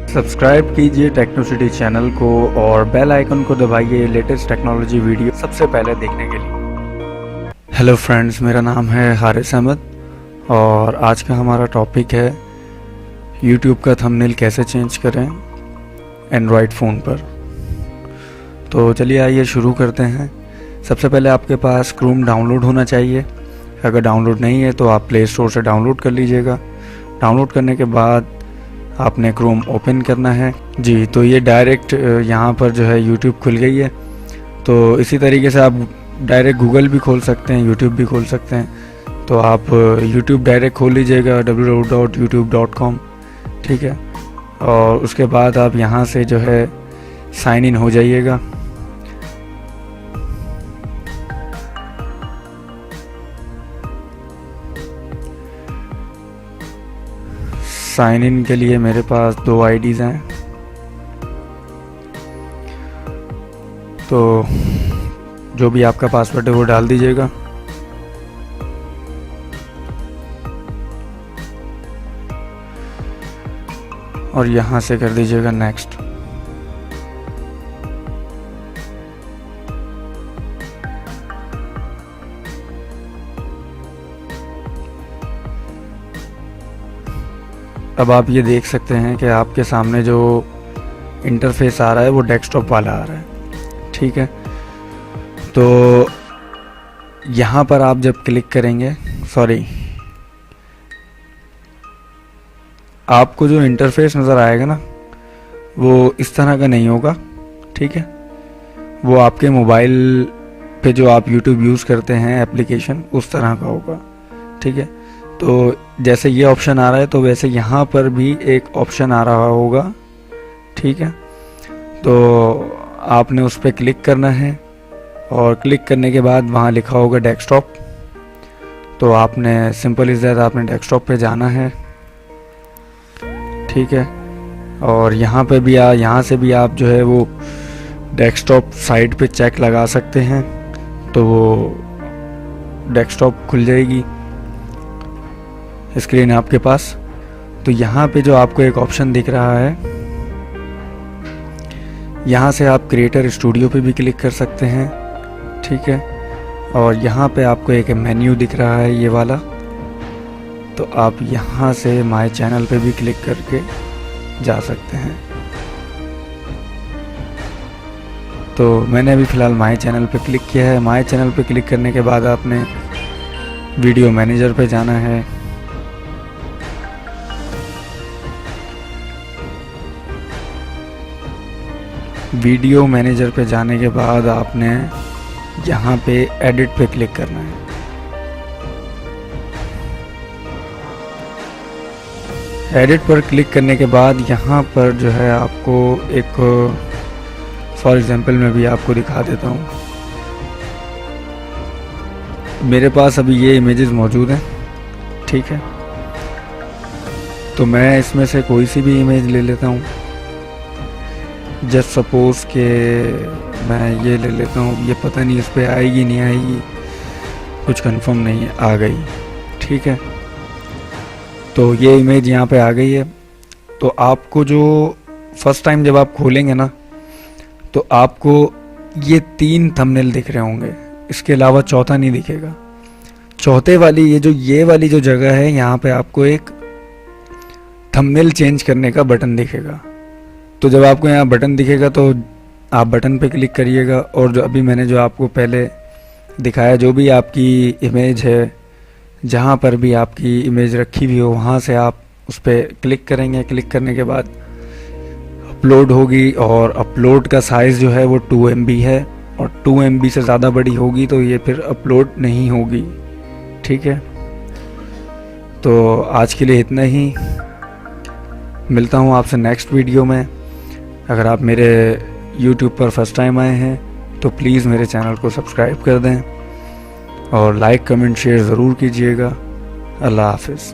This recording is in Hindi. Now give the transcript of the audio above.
सब्सक्राइब कीजिए टेक्नोसिटी चैनल को और बेल आइकन को दबाइए लेटेस्ट टेक्नोलॉजी वीडियो सबसे पहले देखने के लिए। हेलो फ्रेंड्स, मेरा नाम है हारिस अहमद और आज का हमारा टॉपिक है यूट्यूब का थंबनेल कैसे चेंज करें एंड्रॉयड फ़ोन पर। तो चलिए आइए शुरू करते हैं। सबसे पहले आपके पास क्रोम डाउनलोड होना चाहिए। अगर डाउनलोड नहीं है तो आप प्ले स्टोर से डाउनलोड कर लीजिएगा। डाउनलोड करने के बाद आपने क्रोम ओपन करना है जी। तो ये डायरेक्ट यहाँ पर जो है यूट्यूब खुल गई है। तो इसी तरीके से आप डायरेक्ट गूगल भी खोल सकते हैं, यूट्यूब भी खोल सकते हैं। तो आप यूट्यूब डायरेक्ट खोल लीजिएगा www.youtube.com, ठीक है। और उसके बाद आप यहाँ से जो है साइन इन हो जाइएगा। साइन इन के लिए मेरे पास 2 आईडीज़ हैं। तो जो भी आपका पासवर्ड है वो डाल दीजिएगा। और यहाँ से कर दीजिएगा नेक्स्ट। अब आप ये देख सकते हैं कि आपके सामने जो इंटरफेस आ रहा है वो डेस्कटॉप वाला आ रहा है, ठीक है। तो यहाँ पर आप जब क्लिक करेंगे, आपको जो इंटरफेस नज़र आएगा ना वो इस तरह का नहीं होगा, ठीक है। वो आपके मोबाइल पे जो आप YouTube यूज़ करते हैं एप्लीकेशन उस तरह का होगा, ठीक है। तो जैसे ये ऑप्शन आ रहा है तो वैसे यहाँ पर भी एक ऑप्शन आ रहा होगा, ठीक है। तो आपने उस पर क्लिक करना है और क्लिक करने के बाद वहाँ लिखा होगा डेस्कटॉप। तो आपने सिंपल इज़ दैट आपने डेस्कटॉप पे जाना है, ठीक है। और यहाँ पे भी यहाँ से भी आप जो है वो डेस्कटॉप साइड पे चेक लगा सकते हैं। तो वो डेस्कटॉप खुल जाएगी स्क्रीन आपके पास। तो यहाँ पे जो आपको एक ऑप्शन दिख रहा है, यहाँ से आप क्रिएटर स्टूडियो पे भी क्लिक कर सकते हैं, ठीक है। और यहाँ पे आपको एक मेन्यू दिख रहा है ये वाला। तो आप यहाँ से माय चैनल पे भी क्लिक करके जा सकते हैं। तो मैंने अभी फ़िलहाल माय चैनल पे क्लिक किया है। माय चैनल पे क्लिक करने के बाद आपने वीडियो मैनेजर पे जाना है। वीडियो मैनेजर पे जाने के बाद आपने यहाँ पे एडिट पे क्लिक करना है। एडिट पर क्लिक करने के बाद यहाँ पर जो है आपको एक फॉर एग्जांपल मैं भी आपको दिखा देता हूँ। मेरे पास अभी ये इमेजेस मौजूद हैं, ठीक है। तो मैं इसमें से कोई सी भी इमेज ले लेता हूँ। जस्ट सपोज के मैं ये ले लेता हूँ। ये पता नहीं इस पर आएगी नहीं आएगी, कुछ कंफर्म नहीं है, आ गई, ठीक है। तो ये इमेज यहाँ पे आ गई है। तो आपको जो फर्स्ट टाइम जब आप खोलेंगे ना तो आपको ये 3 थंबनेल दिख रहे होंगे, इसके अलावा चौथा नहीं दिखेगा। चौथे वाली ये वाली जो जगह है यहाँ पे आपको एक थंबनेल चेंज करने का बटन दिखेगा। तो जब आपको यहाँ बटन दिखेगा तो आप बटन पे क्लिक करिएगा। और जो अभी मैंने जो आपको पहले दिखाया, जो भी आपकी इमेज है, जहाँ पर भी आपकी इमेज रखी हुई हो वहाँ से आप उस पर क्लिक करेंगे। क्लिक करने के बाद अपलोड होगी और अपलोड का साइज़ जो है वो 2 MB है। और 2 MB से ज़्यादा बड़ी होगी तो ये फिर अपलोड नहीं होगी, ठीक है। तो आज के लिए इतना ही। मिलता हूँ आपसे नेक्स्ट वीडियो में। अगर आप मेरे YouTube पर फर्स्ट टाइम आए हैं तो प्लीज़ मेरे चैनल को सब्सक्राइब कर दें और लाइक कमेंट शेयर ज़रूर कीजिएगा। अल्लाह हाफ़िज़।